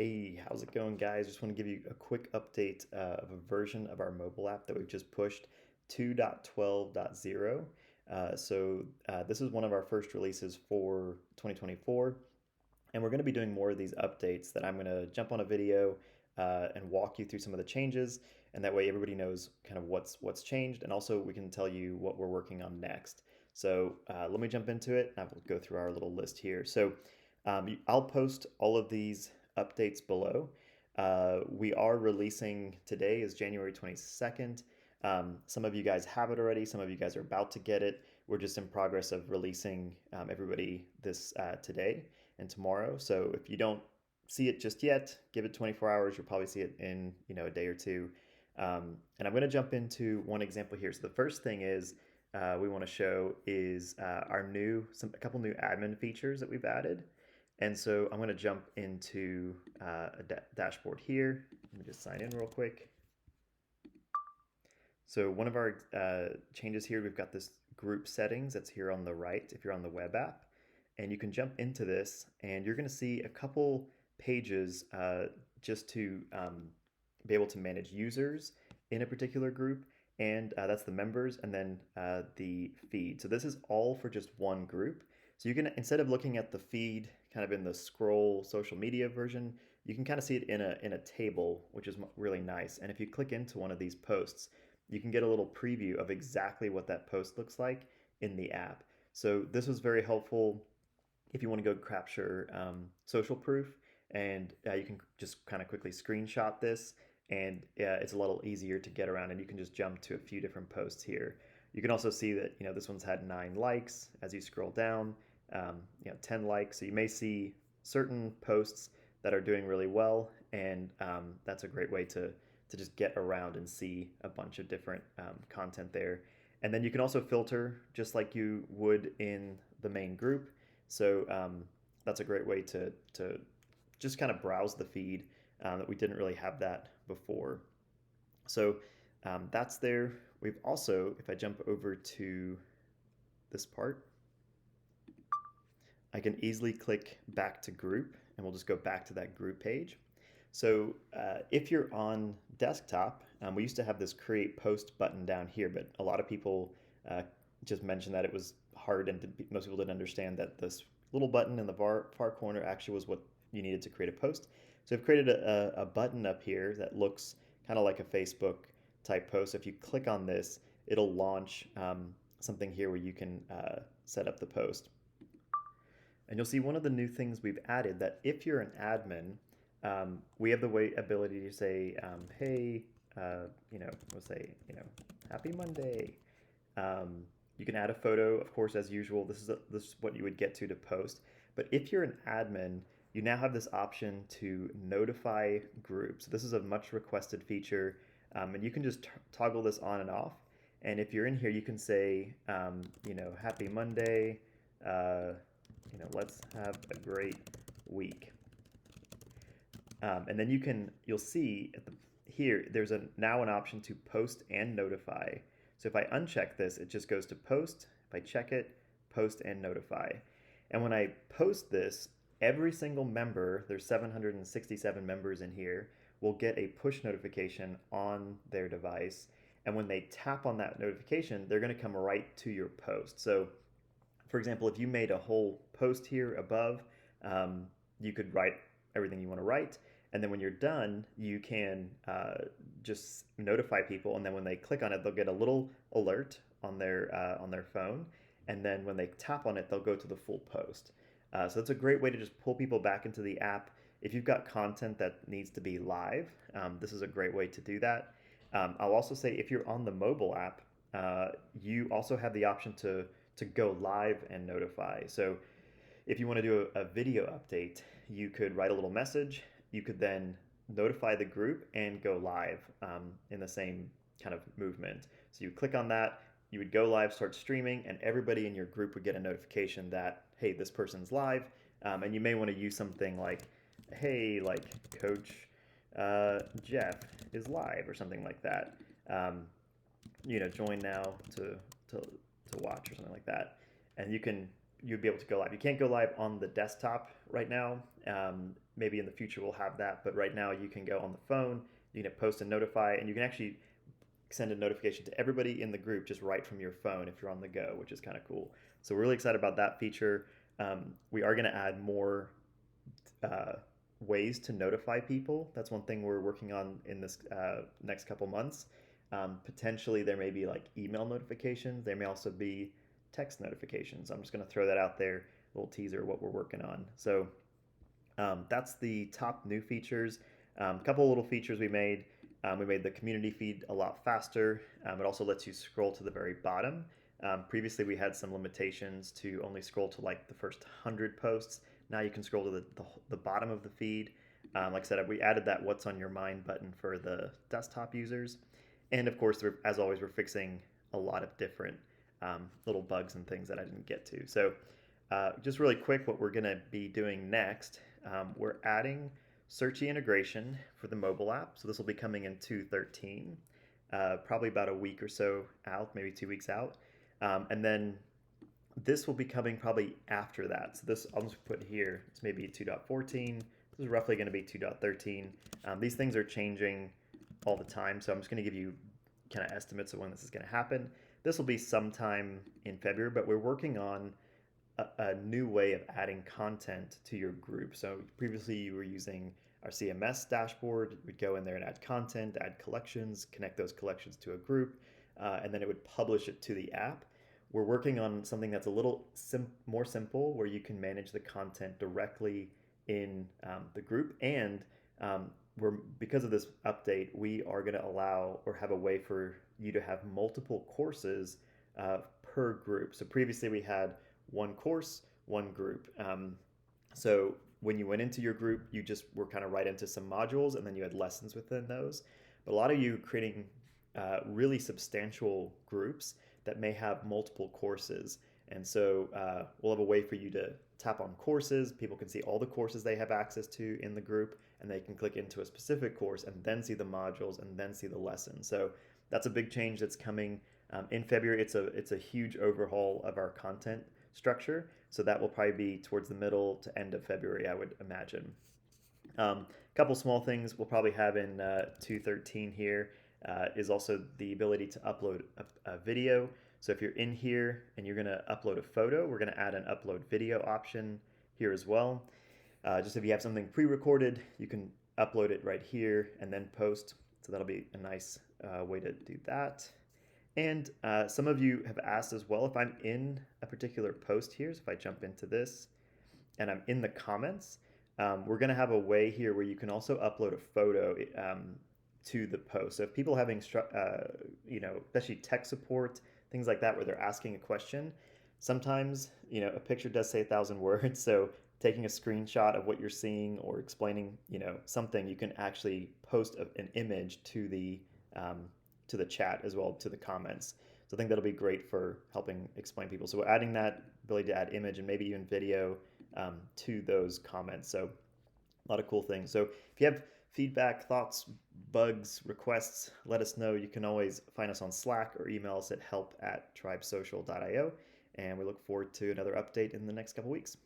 Hey, how's it going, guys? Just want to give you a quick update of a version of our mobile app that we've just pushed 2.12.0. This is one of our first releases for 2024, and we're going to be doing more of these updates that I'm going to jump on a video and walk you through some of the changes, and that way everybody knows kind of what's changed, and also we can tell you what we're working on next. Let me jump into it, and I will go through our little list here. I'll post all of these updates below. We are releasing today is January 22nd. Some of you guys have it already. Some of you guys are about to get it. We're just in progress of releasing everybody this today and tomorrow. So if you don't see it just yet, give it 24 hours. You'll probably see it in a day or two. And I'm going to jump into one example here. So the first thing is we want to show is a couple new admin features that we've added. And so I'm going to jump into a dashboard here. Let me just sign in real quick. So one of our changes here, we've got this group settings that's here on the right if you're on the web app. And you can jump into this and you're going to see a couple pages just to be able to manage users in a particular group. And that's the members and then the feed. So this is all for just one group. So you can, instead of looking at the feed kind of in the scroll social media version, you can kind of see it in a table, which is really nice. And if you click into one of these posts, you can get a little preview of exactly what that post looks like in the app. So this was very helpful if you want to go capture social proof, and you can just kind of quickly screenshot this, and it's a little easier to get around, and you can just jump to a few different posts here. You can also see that this one's had 9 likes as you scroll down, 10 likes. So you may see certain posts that are doing really well, and that's a great way to just get around and see a bunch of different content there. And then you can also filter just like you would in the main group. So that's a great way to just kind of browse the feed that we didn't really have that before. So that's there. We've also, if I jump over to this part, I can easily click back to group, and we'll just go back to that group page. So if you're on desktop, we used to have this create post button down here, but a lot of people just mentioned that it was hard, and most people didn't understand that this little button in the far corner actually was what you needed to create a post. So I've created a button up here that looks kind of like a Facebook type post. If you click on this, it'll launch something here where you can set up the post. And you'll see one of the new things we've added, that if you're an admin, we have the ability to say, hey, we'll say, happy Monday. You can add a photo, of course, as usual. This is what you would get to post. But if you're an admin, you now have this option to notify groups. So this is a much requested feature, and you can just toggle this on and off. And if you're in here, you can say, happy Monday. Let's have a great week. And then you'll see here, there's now an option to post and notify. So if I uncheck this, it just goes to post. If I check it, post and notify. And when I post this, every single member, there's 767 members in here, will get a push notification on their device. And when they tap on that notification, they're going to come right to your post. So for example, if you made a whole post here above, you could write everything you want to write. And then when you're done, you can just notify people. And then when they click on it, they'll get a little alert on their phone. And then when they tap on it, they'll go to the full post. So it's a great way to just pull people back into the app. If you've got content that needs to be live, this is a great way to do that. I'll also say if you're on the mobile app, you also have the option to go live and notify. So if you want to do a video update, you could write a little message. You could then notify the group and go live in the same kind of movement. So you click on that, you would go live, start streaming, and everybody in your group would get a notification that, hey, this person's live. And you may want to use something like, hey, like Coach Jeff is live or something like that. Join now to watch or something like that. And you'd be able to go live. You can't go live on the desktop right now. maybe in the future we'll have that, but right now you can go on the phone, you can post and notify, and you can actually send a notification to everybody in the group just right from your phone if you're on the go, which is kind of cool. So we're really excited about that feature. We are going to add more uh, ways to notify people. That's one thing we're working on in this next couple months. Potentially, there may be like email notifications. There may also be text notifications. I'm just going to throw that out there, a little teaser of what we're working on. So that's the top new features. A couple little features we made. We made the community feed a lot faster. It also lets you scroll to the very bottom. Previously, we had some limitations to only scroll to like the first 100 posts. Now you can scroll to the bottom of the feed. Like I said, we added that What's on Your Mind button for the desktop users. And of course, as always, we're fixing a lot of different little bugs and things that I didn't get to. So just really quick, what we're going to be doing next, we're adding Searchie integration for the mobile app. So this will be coming in 2.13, probably about a week or so out, maybe 2 weeks out. And then this will be coming probably after that. So this, I'll just put here, it's maybe 2.14. This is roughly going to be 2.13. These things are changing all the time, so I'm just going to give you kind of estimates of when this is going to happen. This will be sometime in February, but we're working on a new way of adding content to your group. So previously you were using our CMS dashboard. We'd go in there and add content, add collections, connect those collections to a group, and then it would publish it to the app. We're working on something that's a little more simple, where you can manage the content directly in the group. And because of this update, we are going to allow or have a way for you to have multiple courses per group. So previously we had one course, one group. So when you went into your group, you just were kind of right into some modules, and then you had lessons within those. But a lot of you creating really substantial groups that may have multiple courses. And so we'll have a way for you to tap on courses. People can see all the courses they have access to in the group, and they can click into a specific course and then see the modules and then see the lesson. So that's a big change that's coming in February. It's a huge overhaul of our content structure. So that will probably be towards the middle to end of February, I would imagine. A couple small things we'll probably have in 2.13 here is also the ability to upload a video. So if you're in here and you're going to upload a photo, we're going to add an upload video option here as well. Just if you have something pre-recorded, you can upload it right here and then post. So that'll be a nice way to do that. And some of you have asked as well, if I'm in a particular post here, so if I jump into this and I'm in the comments, we're going to have a way here where you can also upload a photo to the post. So if people having, especially tech support, things like that, where they're asking a question, sometimes, a picture does say 1,000 words. So taking a screenshot of what you're seeing or explaining, something, you can actually post an image to the chat as well, to the comments. So I think that'll be great for helping explain people. So we're adding that ability to add image and maybe even video to those comments. So a lot of cool things. So if you have feedback, thoughts, bugs, requests, let us know. You can always find us on Slack or email us at help@tribesocial.io. And we look forward to another update in the next couple weeks.